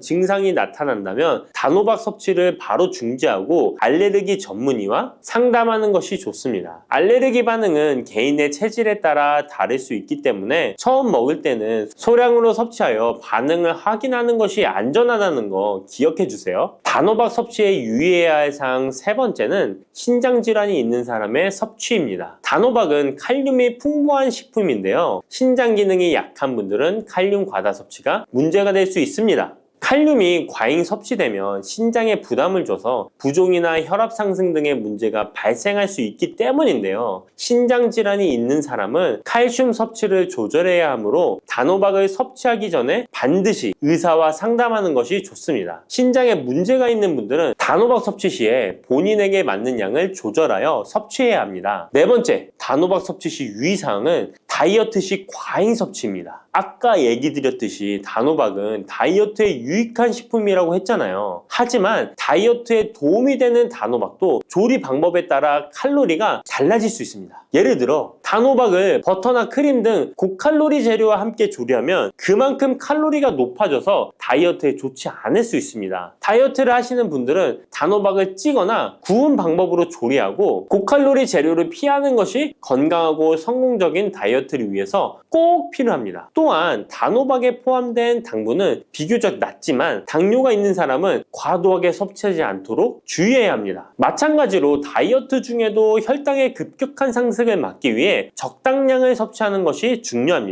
증상이 나타난다면 단호박 섭취를 바로 중지하고 알레르기 전문의와 상담하는 것이 좋습니다. 알레르기 반응은 개인의 체질에 따라 다를 수 있기 때문에 처음 먹을 때는 소량으로 섭취하여 반응을 확인하는 것이 안전하다는 거 기억해 주세요. 단호박 섭취에 유의해야 할 사항 세 번째는 신장질환이 있는 사람의 섭취입니다. 단호박은 칼륨이 풍부한 식품인데요. 신장 기능이 약한 분들은 칼륨 과다 섭취가 문제가 될 수 있습니다. 칼륨이 과잉 섭취되면 신장에 부담을 줘서 부종이나 혈압 상승 등의 문제가 발생할 수 있기 때문인데요. 신장 질환이 있는 사람은 칼슘 섭취를 조절해야 하므로 단호박을 섭취하기 전에 반드시 의사와 상담하는 것이 좋습니다. 신장에 문제가 있는 분들은 단호박 섭취 시에 본인에게 맞는 양을 조절하여 섭취해야 합니다. 네 번째, 단호박 섭취 시 유의사항은 다이어트 시 과잉 섭취입니다. 아까 얘기 드렸듯이 단호박은 다이어트에 유익한 식품이라고 했잖아요. 하지만 다이어트에 도움이 되는 단호박도 조리 방법에 따라 칼로리가 달라질 수 있습니다. 예를 들어 단호박을 버터나 크림 등 고칼로리 재료와 함께 조리하면 그만큼 칼로리가 높아져서 다이어트에 좋지 않을 수 있습니다. 다이어트를 하시는 분들은 단호박을 찌거나 구운 방법으로 조리하고 고칼로리 재료를 피하는 것이 건강하고 성공적인 다이어트를 위해서 꼭 필요합니다. 또한 단호박에 포함된 당분은 비교적 낮지만 당뇨가 있는 사람은 과도하게 섭취하지 않도록 주의해야 합니다. 마찬가지로 다이어트 중에도 혈당의 급격한 상승을 막기 위해 적당량을 섭취하는 것이 중요합니다.